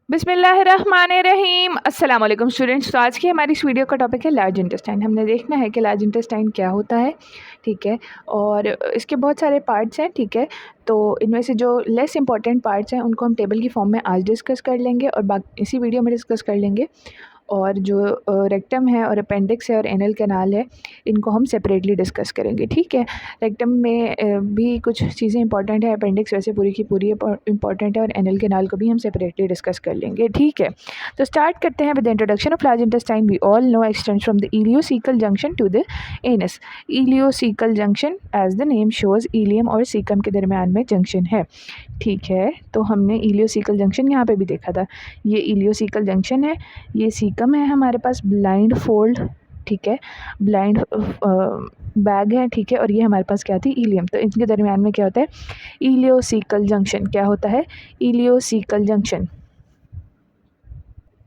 बिस्मिल्लाहिर्रहमानिर्रहीम। अस्सलाम वालेकुम स्टूडेंट्स। तो आज की हमारी इस वीडियो का टॉपिक है लार्ज इंटेस्टाइन। हमने देखना है कि लार्ज इंटेस्टाइन क्या होता है, ठीक है, और इसके बहुत सारे पार्ट्स हैं, ठीक है। तो इनमें से जो लेस इंपॉर्टेंट पार्ट्स हैं उनको हम टेबल की फॉर्म में आज डिस्कस कर लेंगे और बाकी इसी वीडियो में डिस्कस कर लेंगे। और जो रेक्टम है और अपेंडिक्स है और एनल कैनाल है, इनको हम सेपरेटली डिस्कस करेंगे, ठीक है। रेक्टम में भी कुछ चीज़ें इंपॉर्टेंट है, अपेंडिक्स वैसे पूरी की पूरी इंपॉर्टेंट है और एनल कैनाल को भी हम सेपरेटली डिस्कस कर लेंगे, ठीक है। तो स्टार्ट करते हैं with introduction of large intestine. We all know extends from the ileocaecal junction to the anus. Ileocaecal junction as the name shows ileum और सीकम के दरमियान में जंक्शन है, ठीक है। तो हमने इलियोसीकल जंक्शन यहाँ पे भी देखा था, ये इलियोसीकल जंक्शन है, ये सीकम है हमारे पास, ब्लाइंड फोल्ड, ठीक है, ब्लाइंड बैग है, ठीक है, और ये हमारे पास क्या थी, इलियम। तो इनके दरमियान में क्या होता है, इलियोसीकल जंक्शन। क्या होता है, इलियोसीकल जंक्शन।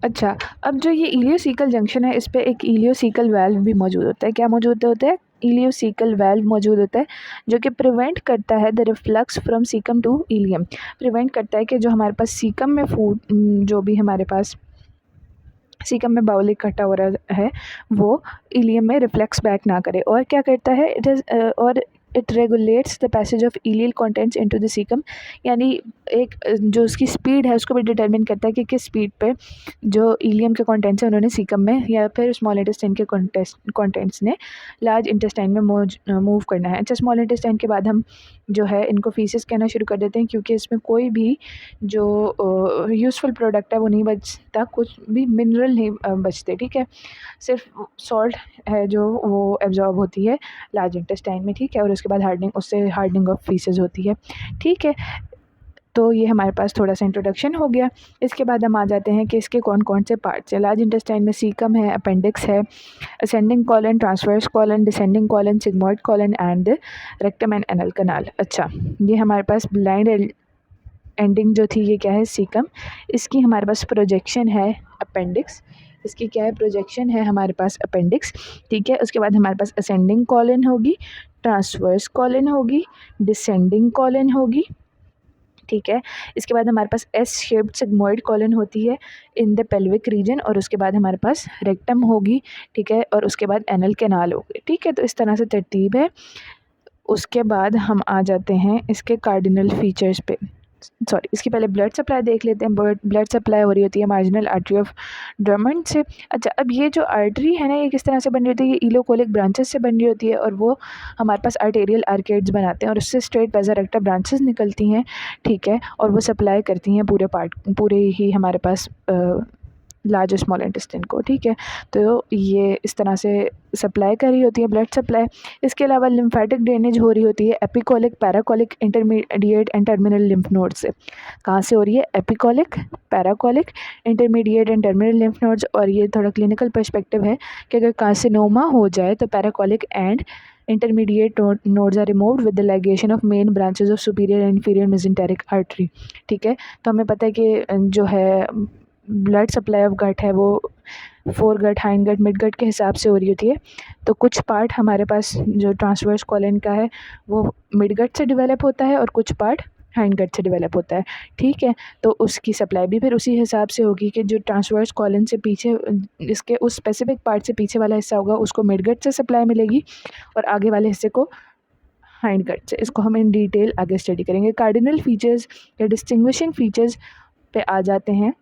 अच्छा, अब जो ये इलियोसीकल जंक्शन है, इस पे एक इलियोसीकल वाल्व भी मौजूद होता है। क्या मौजूद होता है, इलियोसीकल वाल्व मौजूद होता है, जो कि प्रिवेंट करता है the reflux from caecum to ileum. Prevent करता है कि जो हमारे पास सीकम में फूड, जो भी हमारे पास सीकम में बाउल इकट्ठा हो रहा है, वो इलियम में रिफ्लेक्स बैक ना करे। और क्या करता है, और it regulates the passage of ileal contents into the caecum. यानी एक जो उसकी स्पीड है उसको भी डिटरमिन करता है कि किस स्पीड पे जो इलियम के कंटेंट्स हैं उन्होंने सीकम में या फिर स्मॉल इंटेस्टाइन के कंटेंट्स ने लार्ज इंटेस्टाइन में मूव करना है। अच्छा, स्मॉल इंटेस्टाइन के बाद हम जो है इनको फीसेस कहना शुरू कर देते हैं, क्योंकि इसमें कोई भी जो यूज़फुल प्रोडक्ट है वो नहीं बचता, कुछ भी मिनरल नहीं बचते, ठीक है। सिर्फ सॉल्ट है जो वो एब्जॉर्ब होती है लार्ज इंटेस्टाइन में, ठीक है, और उसके बाद हार्डनिंग, उससे हार्डनिंग ऑफ फीसेस होती है, ठीक है। तो ये हमारे पास थोड़ा सा इंट्रोडक्शन हो गया। इसके बाद हम आ जाते हैं कि इसके कौन कौन से पार्ट्स हैं। लार्ज इंटेस्टाइन में सीकम है, अपेंडिक्स है, ascending colon, transverse colon, descending colon, sigmoid colon and rectum and anal canal. अच्छा, ये हमारे पास ब्लाइंड एंडिंग जो थी, ये क्या है, सीकम। इसकी हमारे पास प्रोजेक्शन है अपेंडिक्स, इसकी क्या है, प्रोजेक्शन है हमारे पास अपेंडिक्स, ठीक है। उसके बाद हमारे पास असेंडिंग कॉलन होगी, ट्रांसवर्स कॉलन होगी, डिसेंडिंग कॉलन होगी, ठीक है। इसके बाद हमारे पास एस शेप्ड सिग्मोइड कॉलन होती है इन द पेल्विक रीजन, और उसके बाद हमारे पास रेक्टम होगी, ठीक है, और उसके बाद एनल कैनाल होगी, ठीक है। तो इस तरह से तरतीब है। उसके बाद हम आ जाते हैं इसके कार्डिनल फीचर्स पे। सॉरी, इसकी पहले ब्लड सप्लाई देख लेते हैं। ब्लड सप्लाई हो रही होती है मार्जिनल आर्टरी ऑफ ड्रमंड से। अच्छा, अब ये जो आर्टरी है ना, ये किस तरह से बन रही होती है, ये इलोकोलिक ब्रांचेस से बन रही होती है, और वो हमारे पास आर्टेरियल आर्केड्स बनाते हैं और उससे स्ट्रेट वेज़र ब्रांचेस निकलती हैं, ठीक है, और वो सप्लाई करती हैं पूरे ही हमारे पास लार्ज स्मॉल इंटेस्टाइन को, ठीक है। तो ये इस तरह से सप्लाई कर रही होती है ब्लड सप्लाई। इसके अलावा लिम्फेटिक ड्रेनेज हो रही होती है epicolic, paracolic, intermediate and terminal lymph node से। कहाँ से हो रही है, epicolic, paracolic, intermediate and terminal lymph nodes. और ये थोड़ा क्लिनिकल पर्सपेक्टिव है कि अगर कार्सिनोमा हो जाए तो paracolic and intermediate nodes are removed with the ligation of main branches of superior and inferior mesenteric artery, ठीक है। तो हमें पता है कि जो है ब्लड सप्लाई ऑफ गट है वो फोर गट, हाइंड गट, मिड गट के हिसाब से हो रही होती है। तो कुछ पार्ट हमारे पास जो ट्रांसवर्स कॉलन का है वो मिड गट से डेवलप होता है और कुछ पार्ट हाइंड गट से डेवलप होता है, ठीक है। तो उसकी सप्लाई भी फिर उसी हिसाब से होगी कि जो ट्रांसवर्स कॉलन से पीछे, इसके उस स्पेसिफिक पार्ट से पीछे वाला हिस्सा होगा उसको मिड गट से सप्लाई मिलेगी, और आगे वाले हिस्से को हाइंड गट से। इसको हम इन डिटेल आगे स्टडी करेंगे। कार्डिनल फीचर्स या डिस्टिंग्विशिंग फीचर्स पे आ जाते हैं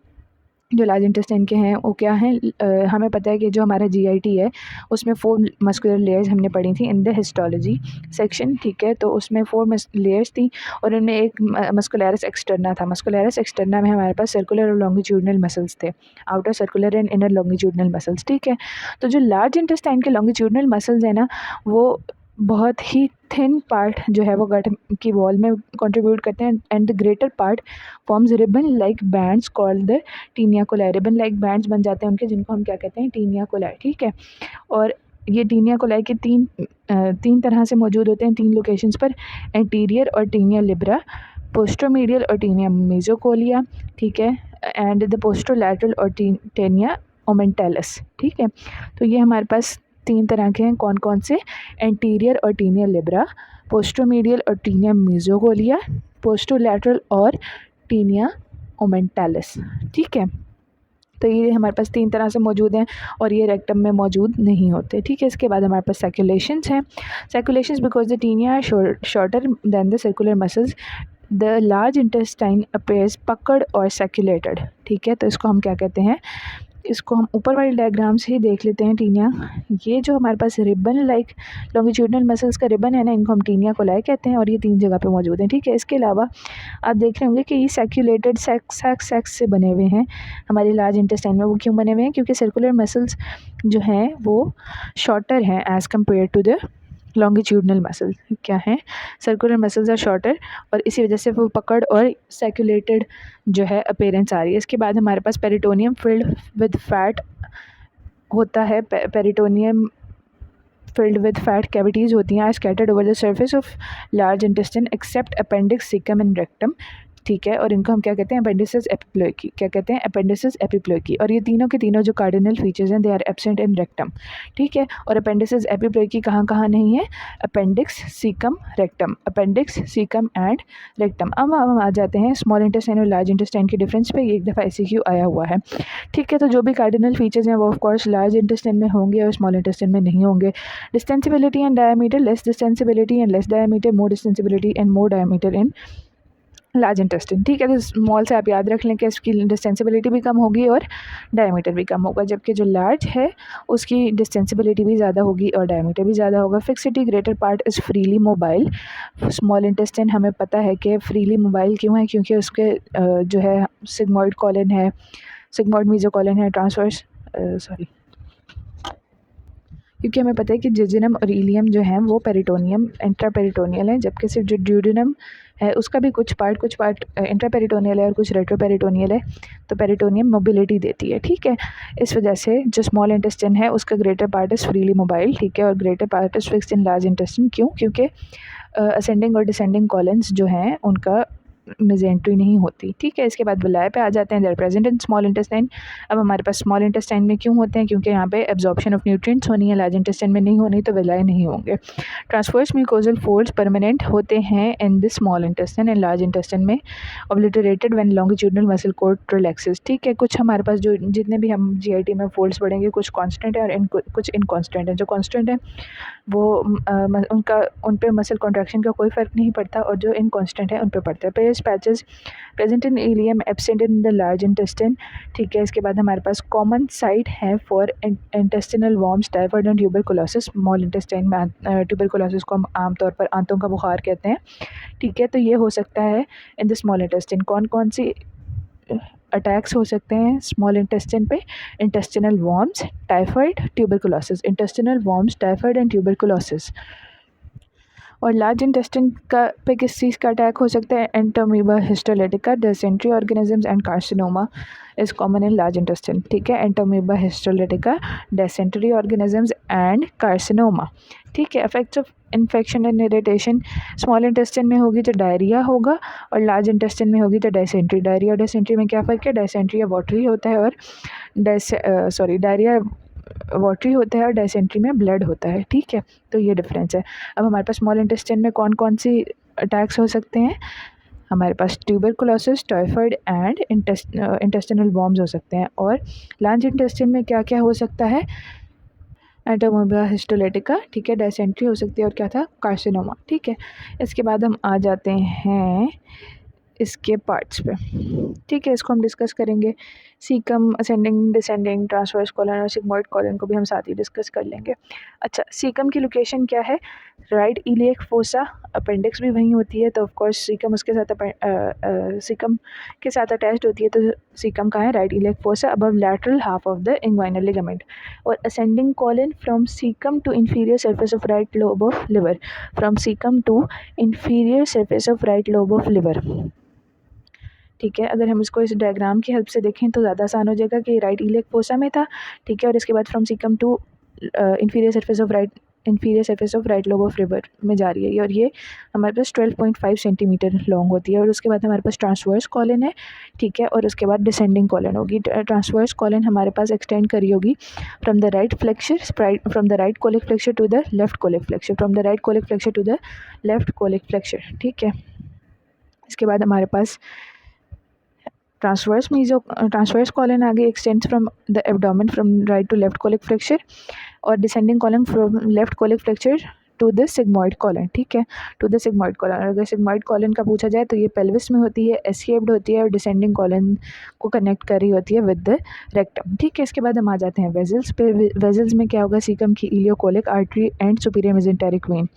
जो लार्ज इंटेस्टाइन के हैं, वो क्या हैं। हमें पता है कि जो हमारा जीआईटी है उसमें 4 मस्कुलर लेयर्स हमने पढ़ी थी इन द हिस्टोलॉजी सेक्शन, ठीक है। तो उसमें 4 लेयर्स थी और उनमें एक मस्कुलैरिस एक्सटर्ना था। मस्कुलैरिस एक्सटर्ना में हमारे पास सर्कुलर और लॉन्गिट्यूडनल मसल्स थे, outer circular and inner longitudinal muscles, ठीक है। तो जो लार्ज इंटेस्टाइन के लॉन्गिट्यूडनल मसल्स हैं ना, वो बहुत ही थिन पार्ट जो है वो गट की वॉल में कंट्रीब्यूट करते हैं, and the greater part forms ribbon like bands called the taenia coli. Ribbon like bands बन जाते हैं उनके, जिनको हम क्या कहते हैं, टीनिया कोलाई, ठीक है। और ये टीनिया कोलाई के तीन तरह से मौजूद होते हैं, 3 लोकेशंस पर, एंटीरियर और टीनिया लिब्रा, पोस्टोमीडियल और टीनिया मेजोकोलिया, ठीक है, एंड द पोस्टोलैटरल और टीनिया ओमेंटेलस, ठीक है। तो ये हमारे पास 3 तरह के हैं, कौन कौन से, एंटीरियर और टीनिया लिब्रा, पोस्टोमीडियल और टीनिया मेजोकोलिया, पोस्टोलैटरल और टीनिया ओमेंटालिस। ठीक है, तो ये हमारे पास 3 तरह से मौजूद हैं और ये रेक्टम में मौजूद नहीं होते। ठीक है, इसके बाद हमारे पास सर्कुलेशंस हैं। Circulations because the taenia are shorter than the circular muscles the large intestine appears पकड़ और सर्कुलेटेड। ठीक है, तो इसको हम क्या कहते हैं, इसको हम ऊपर वाले डायग्राम से ही देख लेते हैं। टीनिया, ये जो हमारे पास रिबन लाइक लॉन्गिट्यूडनल मसल्स का रिबन है ना, इनको हम टीनिया कोलाई कहते हैं और ये 3 जगह पे मौजूद हैं। ठीक है, इसके अलावा आप देख रहे होंगे कि ये सर्कुलेटेड सैक्स से बने हुए हैं हमारे लार्ज इंटेस्टाइन में। वो क्यों बने हुए हैं, क्योंकि सर्कुलर मसल्स जो हैं वो शॉर्टर हैं as compare to the longitudinal muscle. क्या है, सर्कुलर मसल्स आर शॉर्टर और इसी वजह से वो पकड़ और सर्कुलेटेड जो है अपीयरेंस आ रही है। इसके बाद हमारे पास पेरिटोनियम फिल्ड विद फैट होता है। Peritoneum filled with fat cavities होती हैं, are scattered over the surface of large intestine except appendix, cecum and rectum। ठीक है, और इनको हम क्या कहते हैं, अपेंडिसेस एपिप्लोइकी। क्या कहते हैं, अपेंडिसेस एपिप्लोइकी। और ये तीनों के तीनों जो कार्डिनल फीचर्स हैं they are absent in rectum. ठीक है, और अपेंडिसेस एपिप्लोइकी कहाँ कहाँ नहीं है, appendix, caecum, rectum. Appendix, caecum and rectum. अब हम आ जाते हैं स्मॉल इंटेस्टाइन और लार्ज इंटेस्टाइन के डिफरेंस पे। ये एक दफ़ा ICQ आया हुआ है। ठीक है, तो जो भी कार्डिनल फीचर्स हैं वो ऑफ कोर्स लार्ज इंटेस्टाइन में होंगे और स्मॉल इंटेस्टाइन में नहीं होंगे। Distensibility and diameter, less distensibility and less diameter, more distensibility and more diameter in large intestine. ठीक है, तो स्मॉल से आप याद रख लें कि इसकी डिस्टेंसिबिलिटी भी कम होगी और डायमीटर भी कम होगा, जबकि जो लार्ज है उसकी डिस्टेंसिबिलिटी भी ज़्यादा होगी और डायमीटर भी ज़्यादा होगा। Fixity, greater part is freely mobile. Small intestine हमें पता है कि फ्रीली मोबाइल क्यों है, क्योंकि उसके जो है सिग्मॉइड कॉलन है, सिग्मॉइड मेसोकॉलन है, ट्रांसवर्स क्योंकि हमें पता है कि जेजुनम और इलियम जो हैं वो पेरिटोनियम इंट्रापेरिटोनियल है, जबकि सिर्फ जो ड्यूडेनम है उसका भी कुछ पार्ट इंट्रापेरिटोनियल है और कुछ रेट्रोपेरिटोनियल है। तो पेरिटोनियम मोबिलिटी देती है। ठीक है, इस वजह से जो स्मॉल इंटेस्टाइन है उसका greater part is freely mobile. ठीक है, और greater part is fixed in large intestine. क्यों, क्योंकि असेंडिंग और डिसेंडिंग कॉलम्स जो हैं उनका मेजेंट्री नहीं होती। ठीक है, इसके बाद विलाय पे आ जाते हैं। There present in small intestine. अब हमारे पास स्मॉल इंटेस्टाइन में क्यों होते हैं, क्योंकि यहाँ पे एब्जॉर्प्शन ऑफ न्यूट्रिएंट्स होनी है, लार्ज इंटेस्टाइन में नहीं होनी, तो विलाय नहीं होंगे। ट्रांसवर्स म्यूकोजल फोल्ड्स परमानेंट होते हैं in the small intestine and large intestine में obliterated when longitudinal muscle coat relaxes. ठीक है, कुछ हमारे पास जो जितने भी हम GIT में फोल्ड्स पढ़ेंगे कुछ कांस्टेंट है और कुछ इनकांस्टेंट है। जो कांस्टेंट है वो उन पे मसल कॉन्ट्रैक्शन का कोई फ़र्क नहीं पड़ता और जो इनकांस्टेंट है उन पे पड़ता है। Peyer's patches present in ileum, absent in the large intestine. ठीक है, इसके बाद हमारे पास कॉमन साइट है for intestinal worms, typhoid and tuberculosis. Small intestine में ट्यूबरकुलोसिस को हम आमतौर पर आंतों का बुखार कहते हैं। ठीक है, तो ये हो सकता है इन द स्मॉल इंटेस्टाइन। कौन कौन सी अटैक्स हो सकते हैं स्मॉल इंटेस्टाइन पे, intestinal worms, typhoid, tuberculosis. Intestinal worms, typhoid and tuberculosis. और लार्ज इंटेस्टाइन का पे किस चीज़ का अटैक हो सकता है, Entamoeba histolytica, dysentery organisms and carcinoma is common in large intestine. ठीक है, Entamoeba histolytica, dysentery organisms and carcinoma. ठीक है, effects of infection and irritation small intestine में होगी तो डायरिया होगा और लार्ज इंटेस्टाइन में होगी तो डिसेंट्री। डायरिया और डिसेंट्री में क्या फ़र्क है, डिसेंट्री या वाटरी होता है और डायरिया वाटरी होता है और डिसेंट्री में ब्लड होता है। ठीक है, तो ये डिफरेंस है। अब हमारे पास स्मॉल इंटेस्टाइन में कौन कौन सी अटैक्स हो सकते हैं, हमारे पास tuberculosis, typhoid and intestinal worms हो सकते हैं। और लार्ज इंटेस्टाइन में क्या क्या हो सकता है, एंटोमीबा हिस्टोलिटिका, ठीक है, डिसेंट्री हो सकती है और क्या था, कार्सिनोमा। ठीक है, इसके बाद हम आ जाते हैं इसके पार्ट्स पे। ठीक है, इसको हम डिस्कस करेंगे। Caecum, ascending, descending, transverse colon और सिग्मॉइड कॉलन को भी हम साथ ही डिस्कस कर लेंगे। अच्छा, सीकम की लोकेशन क्या है, राइट इलियक फोसा, अपेंडिक्स भी वहीं होती है, तो ऑफ कोर्स सीकम उसके साथ सीकम के साथ अटैच्ड होती है, तो सीकम कहाँ है, right iliac fossa above lateral half of the inguinal ligament. और ascending colon from caecum to inferior surface of right lobe of liver, from caecum to inferior surface of right lobe of liver. ठीक है, अगर हम इसको इस diagram की help से देखें तो ज़्यादा आसान हो जाएगा कि राइट इलियक फोसा में था। ठीक है, और इसके बाद from caecum to inferior surface of right lobe of liver में जा रही है और ये हमारे पास 12.5 सेंटीमीटर लॉन्ग होती है। और उसके बाद हमारे पास ट्रांसवर्स कॉलन है। ठीक है, और उसके बाद डिसेंडिंग कॉलन होगी। ट्रांसवर्स कॉलन हमारे पास एक्सटेंड करी होगी from the right flexure, from the right colic flexure to the left colic flexure, from the right colic flexure to the left colic flexure. ठीक है, इसके बाद हमारे पास ट्रांसवर्स कॉलन आगे extends from the abdomen from right to left colic flexure, और descending colon from left colic flexure to the sigmoid colon, ठीक है, टू द सिग्मॉइड कॉलन। अगर सिग्मॉइड कॉलन का पूछा जाए तो ये पेल्विस में होती है, एस्केप्ड होती है और डिसेंडिंग कॉलन को कनेक्ट कर रही होती है विद द रेक्टम, ठीक है। इसके बाद हम आ जाते हैं वेजल्स पे। वेजल्स में क्या होगा, सीकम की ileocolic artery and superior mesenteric vein,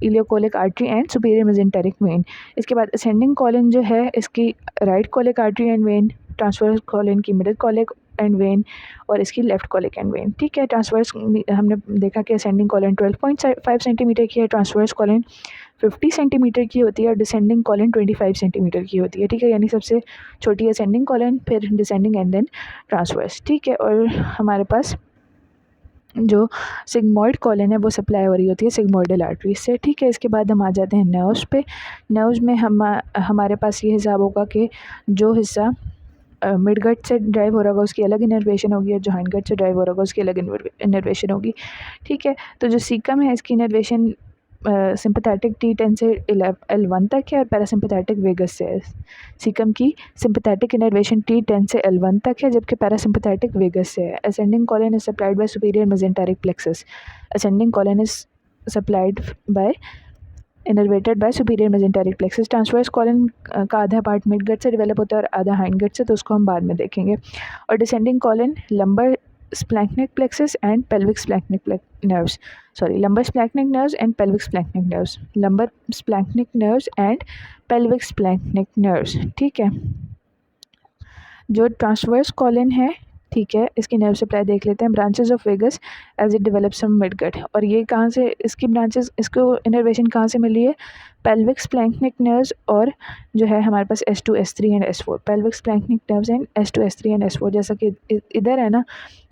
ileocolic artery and superior mesenteric vein. इसके बाद असेंडिंग कॉलन जो है इसकी right colic artery and vein, transverse colon की मिडिल कोलिक एंड वेन और इसकी लेफ्ट कोलिक एंड वेन, ठीक है। ट्रांसवर्स हमने देखा कि असेंडिंग कॉलन 12.5 सेंटीमीटर की है, ट्रांसवर्स कॉलन 50 सेंटीमीटर की होती है और डिसेंडिंग कॉलन 25 सेंटीमीटर की होती है, ठीक है। यानी सबसे छोटी असेंडिंग कॉलन, फिर डिसेंडिंग एंड देन ट्रांसवर्स, ठीक है। और हमारे पास जो सिग्मॉइड कॉलन है वो सप्लाई हो रही होती है सिग्मॉइडल आर्टरी से, ठीक है। इसके बाद हम आ जाते हैं नर्व्स पे। नर्व्स में हमारे पास ये हिसाब होगा कि जो हिस्सा मिड गट से ड्राइव हो रहा होगा उसकी अलग इनर्वेशन होगी और जो हाइंड गट से ड्राइव हो रहा होगा उसकी अलग इनर्वेशन होगी, ठीक है। तो जो सीकम है इसकी इनर्वेशन सिंपैथेटिक T10 से L1 तक है और पैरासिम्पैथेटिक वेगस से है। सीकम की सिंपैथेटिक इनर्वेशन T10 से L1 तक है जबकि पैरासिम्पैथेटिक वेगस से है। Ascending colon is supplied by superior mesenteric plexus, ascending colon is supplied by innervated by superior mesenteric plexus. Transverse colon का आधा पार्ट मिड गट से डेवलप होता है और आधा हाइंड गट से, तो उसको हम बाद में देखेंगे। और descending colon lumbar splanchnic plexus and pelvic splanchnic nerves, sorry, lumbar splanchnic nerves and pelvic splanchnic nerves, lumbar splanchnic nerves and pelvic splanchnic nerves, ठीक है। जो ट्रांसवर्स कॉलन है, ठीक है, इसकी नर्व सप्लाई देख लेते हैं। Branches of vagus as it develops from midgut, और ये कहाँ से इसकी ब्रांचेस, इसको इनर्वेशन कहाँ से मिली है, पेल्विक स्प्लैंक्निक नर्व्स और जो है हमारे पास S2 S3 and S4, pelvic splanchnic nerves and S2 S3 and S4, जैसा कि इधर है ना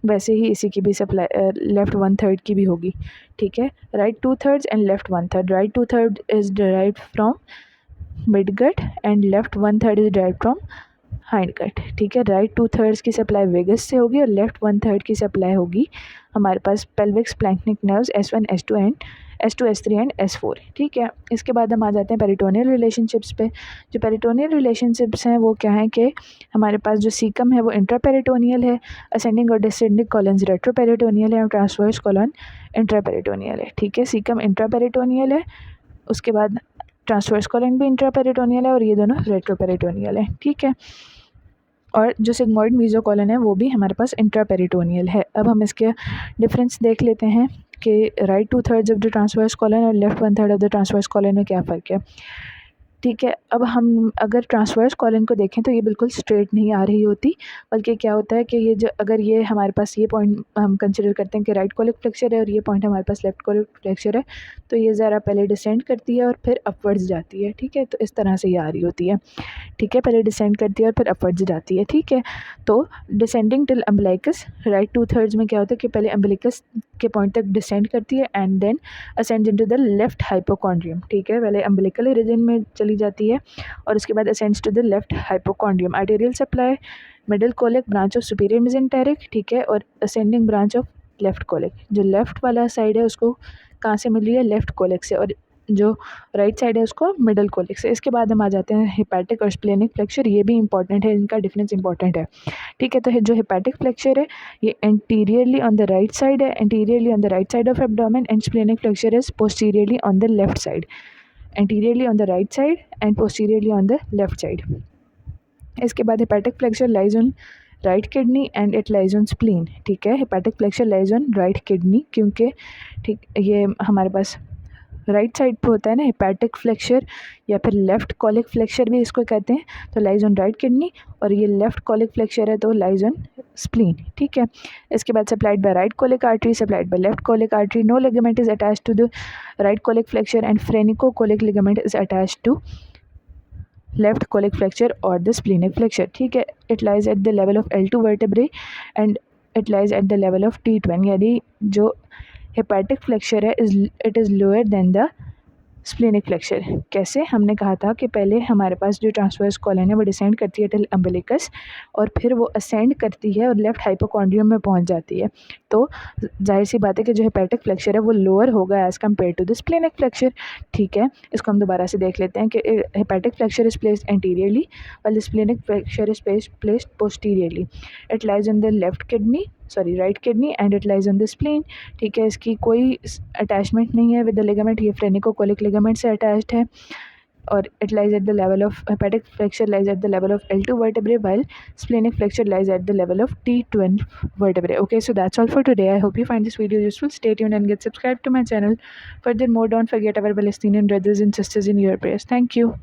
वैसे ही इसी की भी सप्लाई लेफ्ट 1/3 की भी होगी, ठीक है। Right 2/3 and left 1/3, right 2/3 is derived from midgut and left 1/3 is derived from hindgut, ठीक है। राइट 2/3 की सप्लाई वेगस से होगी और लेफ्ट 1/3 की सप्लाई होगी हमारे पास pelvic splanchnic nerves S1 S2 and S2 S3 and S4, ठीक है। इसके बाद हम आ जाते हैं पेरिटोनियल रिलेशनशिप्स पे। जो पेरिटोनियल रिलेशनशिप्स हैं वो क्या है कि हमारे पास जो सीकम है वो इंट्रापेरिटोनियल है, असेंडिंग और डिसेंडिंग कॉलन्स रेट्रोपेरिटोनियल है और ट्रांसवर्स कॉलन इंट्रापेरिटोनियल है, ठीक है। सीकम इंट्रापेरिटोनियल है, उसके बाद ट्रांसवर्स कॉलन भी इंट्रापेरिटोनियल है और ये दोनों रेट्रोपेरिटोनियल है, ठीक है। और जो सिग्मॉइड मीजोकॉलन है वो भी हमारे पास इंट्रापेरिटोनियल है। अब हम इसके डिफरेंस देख लेते हैं कि right 2/3 of the transverse colon और left 1/3 of the transverse colon में क्या फ़र्क है, ठीक है। अब हम अगर ट्रांसवर्स कॉलन को देखें तो ये बिल्कुल स्ट्रेट नहीं आ रही होती, बल्कि क्या होता है कि ये जो अगर ये हमारे पास ये पॉइंट हम कंसिडर करते हैं कि राइट कोलिक फ्लेक्चर है और ये पॉइंट हमारे पास लेफ्ट कोलिक फ्लेक्चर है, तो ये ज़रा पहले डिसेंड करती है और फिर अपवर्ड्स जाती है, ठीक है। तो इस तरह से ये आ रही होती है, ठीक है। पहले डिसेंड करती है और फिर अपवर्ड्स जाती है, ठीक है। तो डिसेंडिंग टिल अम्बिलिकस, राइट 2/3 में क्या होता है कि पहले अम्बिलिकस के पॉइंट तक डिसेंड करती है and then ascends into the left hypochondrium, ठीक है। पहले अम्बिलिकल रीजन में चली जाती है और उसके बाद ascends to the left hypochondrium. Arterial supply middle colic branch of superior mesenteric, ठीक है, और ascending branch of left colic. जो लेफ्ट वाला साइड है उसको कहाँ से मिली है, लेफ्ट कोलिक से, और जो राइट साइड है उसको मिडल कोलिक से। इसके बाद हम आ जाते हैं हेपेटिक और स्प्लेनिक फ्लेक्चर, ये भी इंपॉर्टेंट है, इनका डिफरेंस इंपॉर्टेंट है, ठीक है। तो जो हेपेटिक फ्लेक्चर है ये anteriorly on the right side है, anteriorly on the right side of abdomen, and splenic flexure is posteriorly on the left side, anteriorly on the right side and posteriorly on the left side. इसके बाद hepatic flexure lies on right kidney and it lies on spleen, ठीक है। hepatic flexure lies on right kidney क्योंकि ठीक ये हमारे पास right side पे होता है ना हेपेटिक फ्लेक्चर या फिर लेफ्ट कॉलिक फ्लेक्चर भी इसको कहते हैं, तो लाइज ऑन राइट किडनी, और ये लेफ्ट कॉलिक फ्लेक्चर है तो लाइज ऑन स्प्लीन, ठीक है। इसके बाद supplied by right colic artery, supplied by left colic artery, no ligament is attached to the right colic flexure and phrenicocolic ligament is attached to left colic flexure और the splenic flexure, ठीक है। It lies at the level of L2 vertebrae and it lies at the level of T12, यानी जो hepatic flexure है it is lower than the splenic flexure कैसे, हमने कहा था कि पहले हमारे पास जो ट्रांसवर्स कॉलन है वो डिसेंड करती है टिल अम्बिलिकस और फिर वो असेंड करती है और लेफ्ट हाइपोकॉन्ड्रियम में पहुंच जाती है। तो जाहिर सी बात है कि जो हेपेटिक फ्लेक्चर है वो लोअर होगा as compare to the splenic flexure. ठीक है, इसको हम दोबारा से देख लेते हैं कि hepatic flexure is placed anteriorly while the splenic flexure is placed posteriorly. It lies on the right kidney and it lies on the spleen। ठीक है, इसकी कोई अटैचमेंट नहीं है विद द लिगामेंट, ये फ्रेनिकोकोलिक लिगामेंट से अटैच्ड है और it lies at the level of hepatic flexure lies at the level of L2 vertebrae while splenic flexure lies at the level of T12 vertebrae। Okay, so that's all for today. I hope you find this video useful. Stay tuned and get subscribed to my channel. Furthermore, don't forget our Palestinian brothers and sisters in your prayers. Thank you.